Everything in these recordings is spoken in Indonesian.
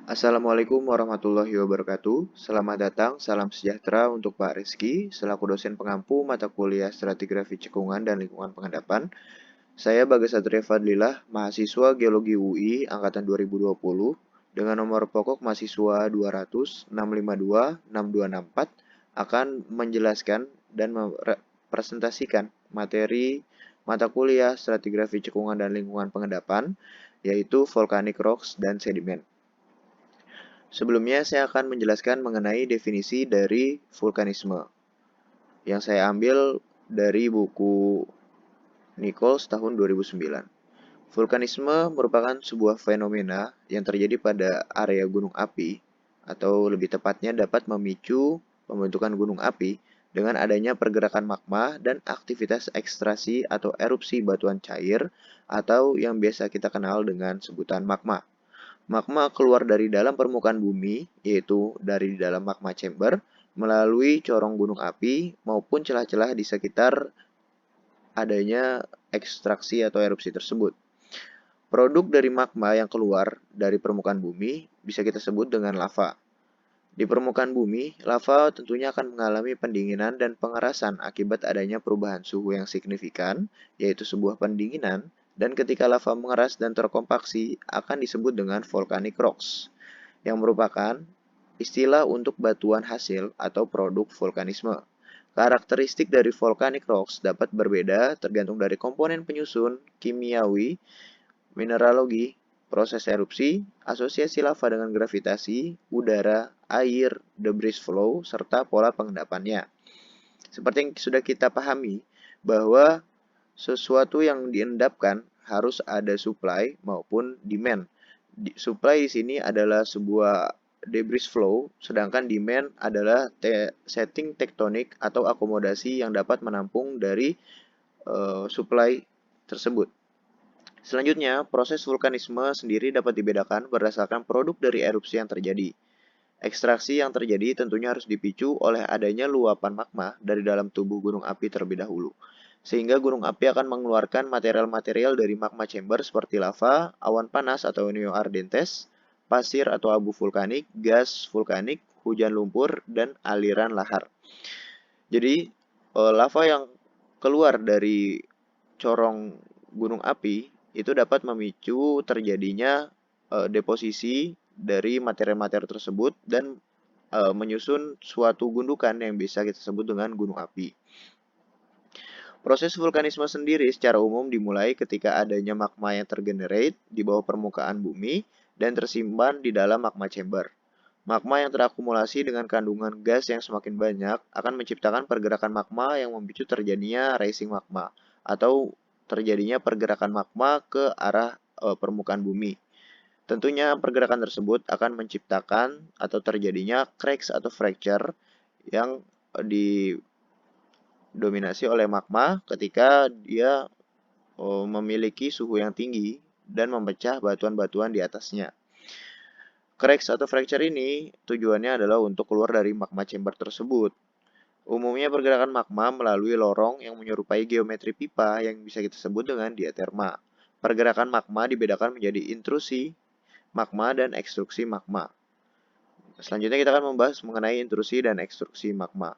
Assalamualaikum warahmatullahi wabarakatuh. Selamat datang, salam sejahtera untuk Pak Rizky, selaku dosen pengampu mata kuliah Stratigrafi Cekungan dan Lingkungan Pengendapan. Saya Bagas Satria Fadlilah, mahasiswa Geologi UI angkatan 2020 dengan nomor pokok mahasiswa 200-652-6264 akan menjelaskan dan mepresentasikan materi mata kuliah Stratigrafi Cekungan dan Lingkungan Pengendapan, yaitu Volcanic Rocks dan Sedimen. Sebelumnya saya akan menjelaskan mengenai definisi dari vulkanisme yang saya ambil dari buku Nichols tahun 2009. Vulkanisme merupakan sebuah fenomena yang terjadi pada area gunung api atau lebih tepatnya dapat memicu pembentukan gunung api dengan adanya pergerakan magma dan aktivitas ekstrasi atau erupsi batuan cair atau yang biasa kita kenal dengan sebutan magma. Magma keluar dari dalam permukaan bumi, yaitu dari dalam magma chamber, melalui corong gunung api maupun celah-celah di sekitar adanya ekstraksi atau erupsi tersebut. Produk dari magma yang keluar dari permukaan bumi bisa kita sebut dengan lava. Di permukaan bumi, lava tentunya akan mengalami pendinginan dan pengerasan akibat adanya perubahan suhu yang signifikan, yaitu sebuah pendinginan, dan ketika lava mengeras dan terkompaksi akan disebut dengan volcanic rocks, yang merupakan istilah untuk batuan hasil atau produk vulkanisme. Karakteristik dari volcanic rocks dapat berbeda tergantung dari komponen penyusun, kimiawi, mineralogi, proses erupsi, asosiasi lava dengan gravitasi, udara, air, debris flow, serta pola pengendapannya. Seperti yang sudah kita pahami, bahwa sesuatu yang diendapkan harus ada supply maupun demand. Supply di sini adalah sebuah debris flow, sedangkan demand adalah setting tektonik atau akomodasi yang dapat menampung dari supply tersebut. Selanjutnya, proses vulkanisme sendiri dapat dibedakan berdasarkan produk dari erupsi yang terjadi. Ekstraksi yang terjadi tentunya harus dipicu oleh adanya luapan magma dari dalam tubuh gunung api terlebih dahulu. Sehingga gunung api akan mengeluarkan material-material dari magma chamber seperti lava, awan panas atau neo ardentes, pasir atau abu vulkanik, gas vulkanik, hujan lumpur, dan aliran lahar. Jadi, lava yang keluar dari corong gunung api itu dapat memicu terjadinya deposisi dari materi-materi tersebut dan menyusun suatu gundukan yang bisa kita sebut dengan gunung api. Proses vulkanisme sendiri secara umum dimulai ketika adanya magma yang tergenerate di bawah permukaan bumi dan tersimpan di dalam magma chamber. Magma yang terakumulasi dengan kandungan gas yang semakin banyak akan menciptakan pergerakan magma yang memicu terjadinya rising magma atau terjadinya pergerakan magma ke arah permukaan bumi. Tentunya pergerakan tersebut akan menciptakan atau terjadinya cracks atau fracture yang didominasi oleh magma ketika dia memiliki suhu yang tinggi dan memecah batuan-batuan di atasnya. Cracks atau fracture ini tujuannya adalah untuk keluar dari magma chamber tersebut. Umumnya pergerakan magma melalui lorong yang menyerupai geometri pipa yang bisa kita sebut dengan diaterma. Pergerakan magma dibedakan menjadi intrusi magma dan ekstruksi magma. Selanjutnya kita akan membahas mengenai intrusi dan ekstruksi magma.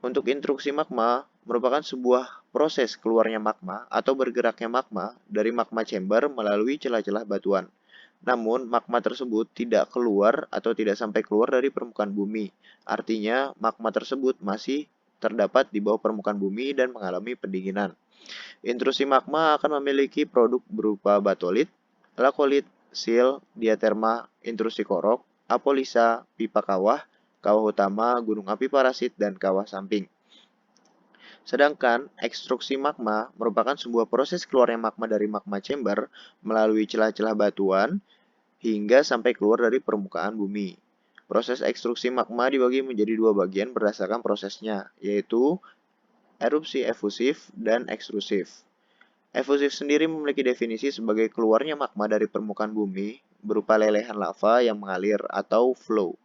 Untuk intruksi magma merupakan sebuah proses keluarnya magma atau bergeraknya magma dari magma chamber melalui celah-celah batuan. Namun, magma tersebut tidak keluar atau tidak sampai keluar dari permukaan bumi. Artinya, magma tersebut masih terdapat di bawah permukaan bumi dan mengalami pendinginan. Intrusi magma akan memiliki produk berupa batolit, lakolit, sil, diaterma, intrusi korok, apolisa, pipa kawah, kawah utama, gunung api parasit, dan kawah samping. Sedangkan ekstruksi magma merupakan sebuah proses keluarnya magma dari magma chamber melalui celah-celah batuan hingga sampai keluar dari permukaan bumi. Proses ekstruksi magma dibagi menjadi dua bagian berdasarkan prosesnya, yaitu erupsi efusif dan ekstrusif. Efusif sendiri memiliki definisi sebagai keluarnya magma dari permukaan bumi berupa lelehan lava yang mengalir atau flow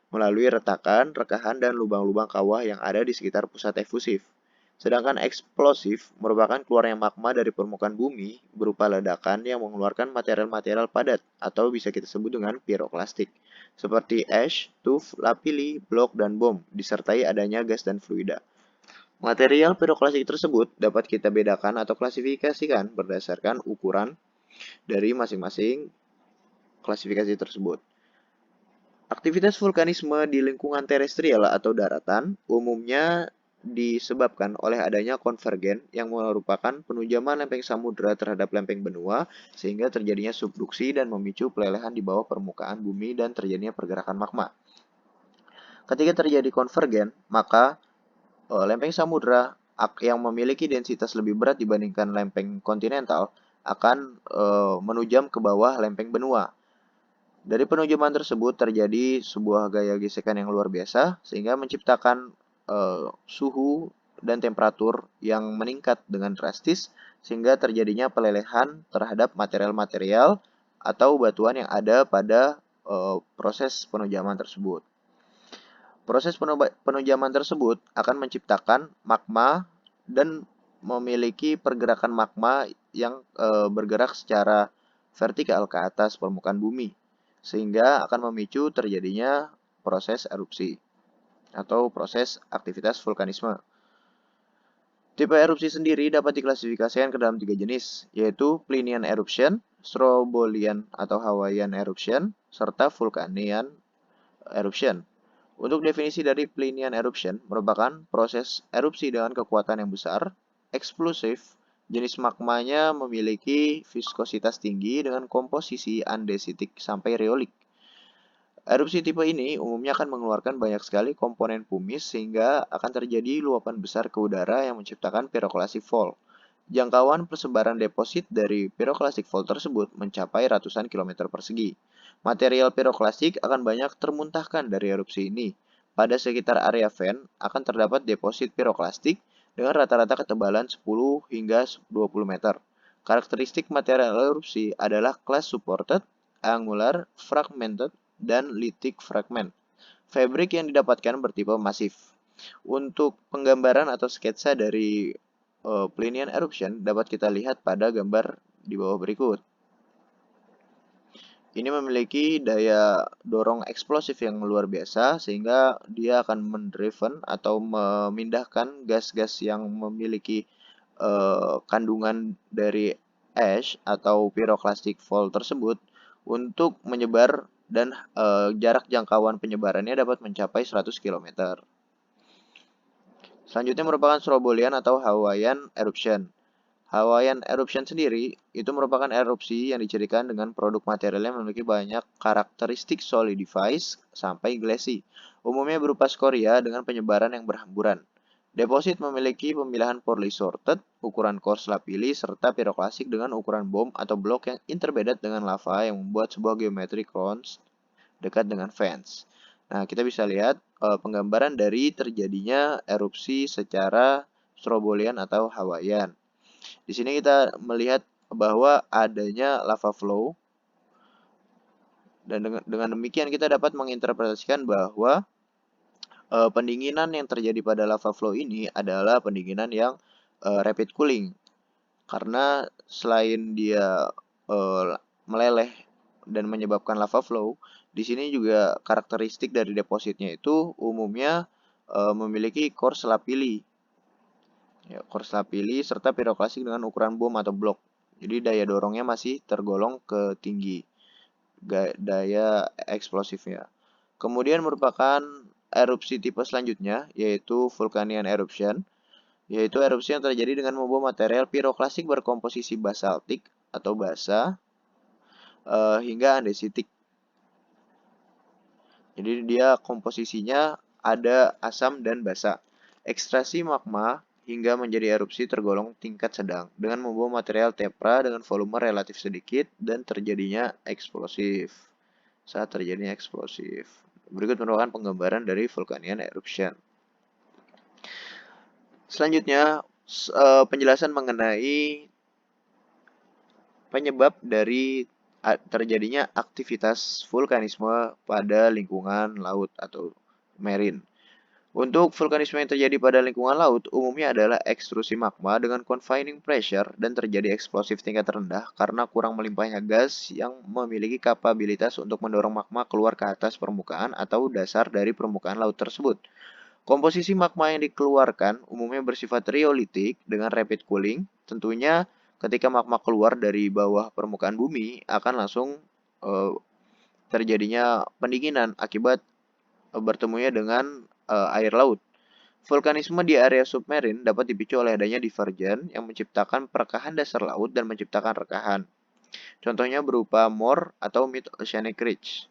melalui retakan, rekahan, dan lubang-lubang kawah yang ada di sekitar pusat efusif. Sedangkan eksplosif merupakan keluarnya magma dari permukaan bumi berupa ledakan yang mengeluarkan material-material padat atau bisa kita sebut dengan piroklastik, seperti ash, tuff, lapilli, blok, dan bom, disertai adanya gas dan fluida. Material piroklastik tersebut dapat kita bedakan atau klasifikasikan berdasarkan ukuran dari masing-masing klasifikasi tersebut. Aktivitas vulkanisme di lingkungan terestrial atau daratan umumnya disebabkan oleh adanya konvergen yang merupakan penunjaman lempeng samudra terhadap lempeng benua sehingga terjadinya subduksi dan memicu pelelehan di bawah permukaan bumi dan terjadinya pergerakan magma. Ketika terjadi konvergen, maka lempeng samudra yang memiliki densitas lebih berat dibandingkan lempeng kontinental akan menujam ke bawah lempeng benua. Dari penujuman tersebut terjadi sebuah gaya gesekan yang luar biasa sehingga menciptakan suhu dan temperatur yang meningkat dengan drastis sehingga terjadinya pelelehan terhadap material-material atau batuan yang ada pada proses penujaman tersebut. Proses penujaman tersebut akan menciptakan magma dan memiliki pergerakan magma yang bergerak secara vertikal ke atas permukaan bumi sehingga akan memicu terjadinya proses erupsi atau proses aktivitas vulkanisme. Tipe erupsi sendiri dapat diklasifikasikan ke dalam 3 jenis, yaitu Plinian eruption, Strombolian atau Hawaiian eruption, serta Vulcanian eruption. Untuk definisi dari Plinian eruption merupakan proses erupsi dengan kekuatan yang besar, eksplosif, jenis magmanya memiliki viskositas tinggi dengan komposisi andesitik sampai rheolic. Erupsi tipe ini umumnya akan mengeluarkan banyak sekali komponen pumice sehingga akan terjadi luapan besar ke udara yang menciptakan pyroclastic fault. Jangkauan persebaran deposit dari pyroclastic fault tersebut mencapai ratusan kilometer persegi. Material pyroclastic akan banyak termuntahkan dari erupsi ini. Pada sekitar area vent akan terdapat deposit pyroclastic dengan rata-rata ketebalan 10 hingga 20 meter. Karakteristik material erupsi adalah class supported, angular, fragmented, dan lithic fragment. Fabrik yang didapatkan bertipe masif. Untuk penggambaran atau sketsa dari Plinian eruption dapat kita lihat pada gambar di bawah berikut. Ini memiliki daya dorong eksplosif yang luar biasa sehingga dia akan mendriven atau memindahkan gas-gas yang memiliki kandungan dari ash atau pyroclastic fault tersebut untuk menyebar dan jarak jangkauan penyebarannya dapat mencapai 100 km. Selanjutnya merupakan Strombolian atau Hawaiian eruption. Hawaiian eruption sendiri itu merupakan erupsi yang dicirikan dengan produk material yang memiliki banyak karakteristik solidifies sampai glassy, umumnya berupa skoria dengan penyebaran yang berhamburan. Deposit memiliki pemilihan poorly sorted, ukuran coarse lapilli, serta piroklasik dengan ukuran bom atau blok yang interbedded dengan lava yang membuat sebuah geometric crowns dekat dengan vents. Nah, kita bisa lihat penggambaran dari terjadinya erupsi secara Strombolian atau Hawaiian. Di sini kita melihat bahwa adanya lava flow dan dengan demikian kita dapat menginterpretasikan bahwa pendinginan yang terjadi pada lava flow ini adalah pendinginan yang rapid cooling karena selain dia meleleh dan menyebabkan lava flow, di sini juga karakteristik dari depositnya itu umumnya memiliki coarse lapilli. Ya, coarse lapilli serta piroklasik dengan ukuran bom atau blok. Jadi daya dorongnya masih tergolong ke tinggi. Daya eksplosifnya. Kemudian merupakan erupsi tipe selanjutnya yaitu Vulcanian eruption, yaitu erupsi yang terjadi dengan membawa material piroklasik berkomposisi basaltik atau basa hingga andesitik. Jadi dia komposisinya ada asam dan basa. Ekstraksi magma hingga menjadi erupsi tergolong tingkat sedang dengan membawa material tepra dengan volume relatif sedikit dan terjadinya eksplosif. Saat terjadinya eksplosif. Berikut merupakan penggambaran dari Vulcanian eruption. Selanjutnya penjelasan mengenai penyebab dari terjadinya aktivitas vulkanisme pada lingkungan laut atau marine. Untuk vulkanisme yang terjadi pada lingkungan laut, umumnya adalah ekstrusi magma dengan confining pressure dan terjadi eksplosif tingkat rendah karena kurang melimpahnya gas yang memiliki kapabilitas untuk mendorong magma keluar ke atas permukaan atau dasar dari permukaan laut tersebut. Komposisi magma yang dikeluarkan umumnya bersifat riolitik dengan rapid cooling. Tentunya ketika magma keluar dari bawah permukaan bumi akan langsung eh, terjadinya pendinginan akibat bertemunya dengan air laut. Vulkanisme di area submarin dapat dipicu oleh adanya divergen yang menciptakan perekahan dasar laut dan menciptakan rekahan. Contohnya berupa more atau mid-oceanic ridge.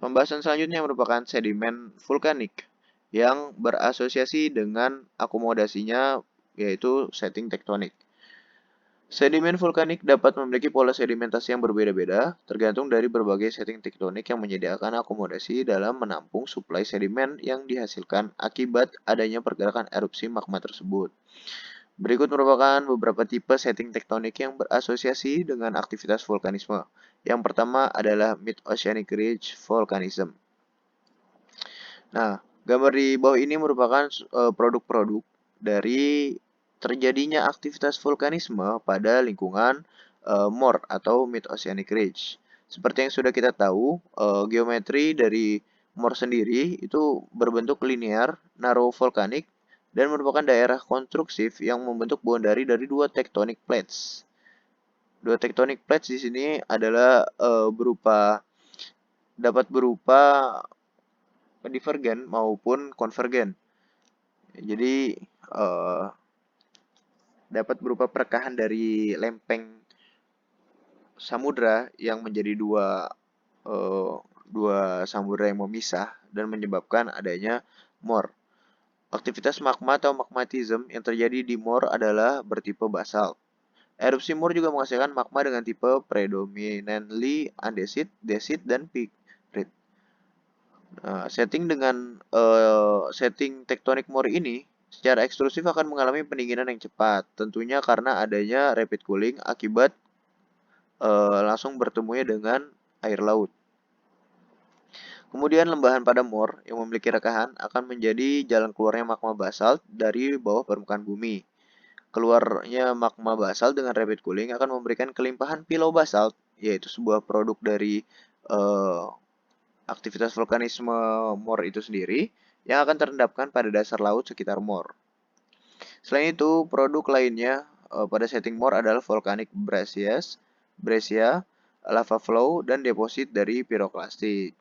Pembahasan selanjutnya merupakan sedimen vulkanik yang berasosiasi dengan akomodasinya yaitu setting tektonik. Sedimen vulkanik dapat memiliki pola sedimentasi yang berbeda-beda, tergantung dari berbagai setting tektonik yang menyediakan akomodasi dalam menampung suplai sedimen yang dihasilkan akibat adanya pergerakan erupsi magma tersebut. Berikut merupakan beberapa tipe setting tektonik yang berasosiasi dengan aktivitas vulkanisme. Yang pertama adalah Mid-Oceanic Ridge Volcanism. Nah, gambar di bawah ini merupakan produk-produk dari terjadinya aktivitas vulkanisme pada lingkungan MOR atau Mid-Oceanic Ridge. Seperti yang sudah kita tahu, geometri dari MOR sendiri itu berbentuk linear, narrow volcanic, dan merupakan daerah konstruksif yang membentuk boundary dari dua tectonic plates. Dua tectonic plates di sini adalah dapat berupa divergen maupun konvergen. Jadi dapat berupa perekahan dari lempeng samudra yang menjadi dua samudra yang memisah dan menyebabkan adanya MOR. Aktivitas magma atau magmatism yang terjadi di MOR adalah bertipe basalt. Erupsi MOR juga menghasilkan magma dengan tipe predominantly andesite, desite, dan pyrite. Nah, setting tektonik MOR ini secara eksklusif akan mengalami pendinginan yang cepat, tentunya karena adanya rapid cooling akibat langsung bertemunya dengan air laut. Kemudian lembahan pada MOR yang memiliki rekahan akan menjadi jalan keluarnya magma basalt dari bawah permukaan bumi. Keluarnya magma basalt dengan rapid cooling akan memberikan kelimpahan pilau basalt, yaitu sebuah produk dari eh, aktivitas vulkanisme MOR itu sendiri yang akan terendapkan pada dasar laut sekitar MOR. Selain itu, produk lainnya pada setting MOR adalah volcanic breccia, lava flow, dan deposit dari pyroclastic.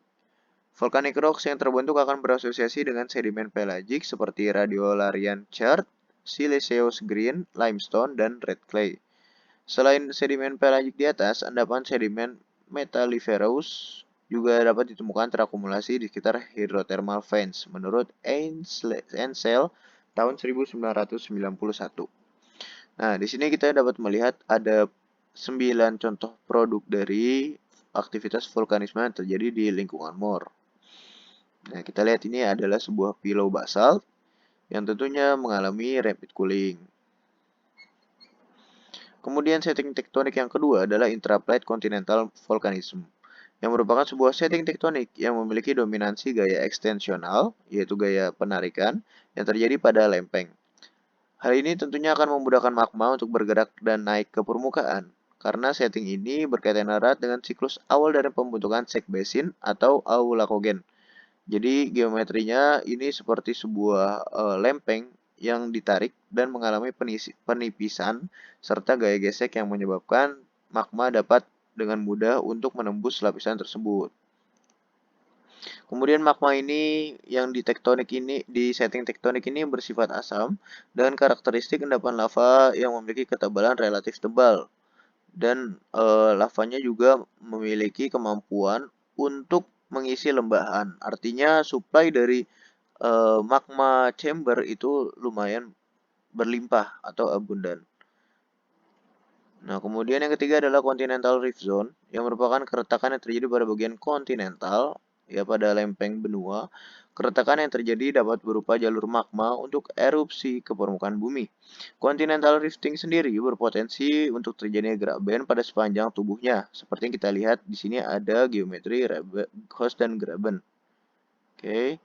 Volcanic rocks yang terbentuk akan berasosiasi dengan sedimen pelagic seperti radiolarian chert, siliceous green, limestone, dan red clay. Selain sedimen pelagic di atas, endapan sedimen metalliferous juga dapat ditemukan terakumulasi di sekitar hydrothermal vents menurut Ansel tahun 1991. Nah, di sini kita dapat melihat ada 9 contoh produk dari aktivitas vulkanisme yang terjadi di lingkungan MOR. Nah, kita lihat ini adalah sebuah pilau basalt yang tentunya mengalami rapid cooling. Kemudian setting tektonik yang kedua adalah intraplate continental volcanism, yang merupakan sebuah setting tektonik yang memiliki dominansi gaya ekstensional, yaitu gaya penarikan, yang terjadi pada lempeng. Hal ini tentunya akan memudahkan magma untuk bergerak dan naik ke permukaan, karena setting ini berkaitan erat dengan siklus awal dari pembentukan sek basin atau aulakogen. Jadi geometrinya ini seperti sebuah lempeng yang ditarik dan mengalami penipisan serta gaya gesek yang menyebabkan magma dapat dengan mudah untuk menembus lapisan tersebut. Kemudian magma ini yang di setting tektonik ini bersifat asam dengan karakteristik endapan lava yang memiliki ketebalan relatif tebal dan lavanya juga memiliki kemampuan untuk mengisi lembahan. Artinya supply dari magma chamber itu lumayan berlimpah atau abundan. Nah, kemudian yang ketiga adalah continental rift zone yang merupakan keretakan yang terjadi pada bagian kontinental ya pada lempeng benua. Keretakan yang terjadi dapat berupa jalur magma untuk erupsi ke permukaan bumi. Continental rifting sendiri berpotensi untuk terjadinya graben pada sepanjang tubuhnya. Seperti yang kita lihat di sini ada geometri host dan graben. Oke.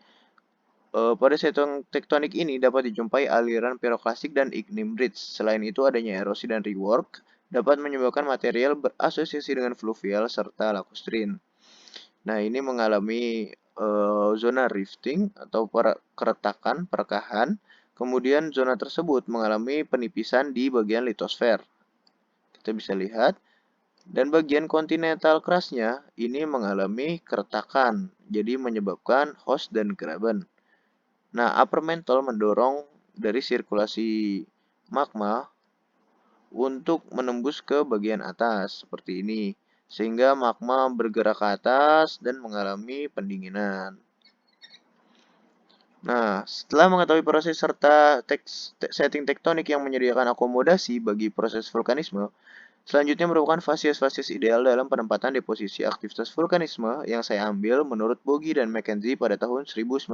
Pada setting tektonik ini dapat dijumpai aliran piroklastik dan igneous ridge. Selain itu, adanya erosi dan rework dapat menyebabkan material berasosiasi dengan fluvial serta lacustrine. Nah, ini mengalami zona rifting atau keretakan, perekahan. Kemudian zona tersebut mengalami penipisan di bagian litosfer. Kita bisa lihat. Dan bagian kontinental crustnya ini mengalami keretakan, jadi menyebabkan host dan graben. Nah, upper mantle mendorong dari sirkulasi magma untuk menembus ke bagian atas, seperti ini. Sehingga magma bergerak ke atas dan mengalami pendinginan. Nah, setelah mengetahui proses serta setting tektonik yang menyediakan akomodasi bagi proses vulkanisme, selanjutnya merupakan fasies-fasies ideal dalam penempatan deposisi aktivitas vulkanisme yang saya ambil menurut Bogie dan McKenzie pada tahun 1998.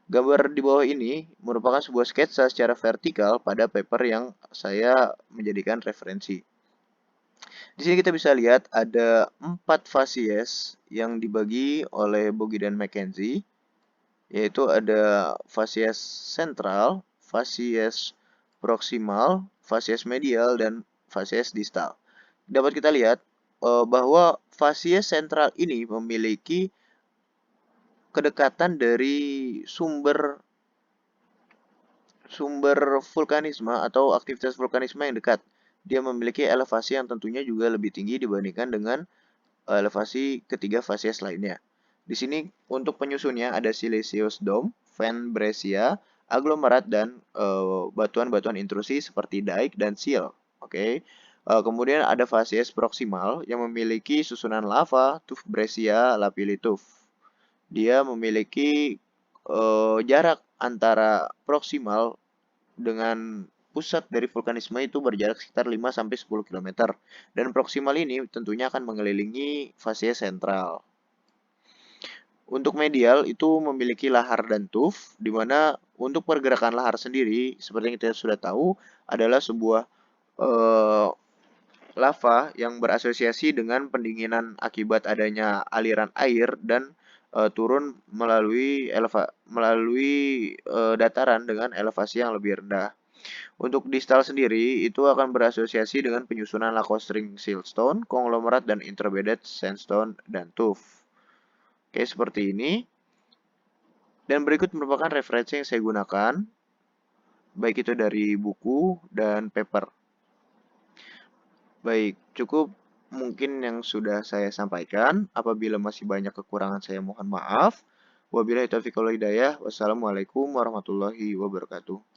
Gambar di bawah ini merupakan sebuah sketsa secara vertikal pada paper yang saya menjadikan referensi. Di sini kita bisa lihat ada 4 fasies yang dibagi oleh Bogie dan McKenzie, yaitu ada fasies sentral, fasies proksimal, fasies medial, dan fasies distal. Dapat kita lihat bahwa fasies sentral ini memiliki kedekatan dari sumber vulkanisme atau aktivitas vulkanisme yang dekat. Dia memiliki elevasi yang tentunya juga lebih tinggi dibandingkan dengan elevasi ketiga fasies lainnya. Di sini untuk penyusunnya ada siliceous dome, Van Brescia, aglomerat, dan batuan-batuan intrusi seperti dike dan seal. Oke. Kemudian ada fasies proksimal yang memiliki susunan lava, tuff brescia, lapilli tuff. Dia memiliki jarak antara proksimal dengan pusat dari vulkanisme itu berjarak sekitar 5-10 km. Dan proksimal ini tentunya akan mengelilingi fasies sentral. Untuk medial itu memiliki lahar dan tuff, di mana untuk pergerakan lahar sendiri, seperti yang kita sudah tahu, adalah sebuah lava yang berasosiasi dengan pendinginan akibat adanya aliran air dan turun melalui dataran dengan elevasi yang lebih rendah. Untuk distal sendiri, itu akan berasosiasi dengan penyusunan lacustrine siltstone, konglomerat, dan interbedded sandstone dan tuff. Oke, seperti ini. Dan berikut merupakan referensi yang saya gunakan, baik itu dari buku dan paper. Baik, cukup mungkin yang sudah saya sampaikan. Apabila masih banyak kekurangan, saya mohon maaf. Wabillahi taufiq wal hidayah. Wassalamualaikum warahmatullahi wabarakatuh.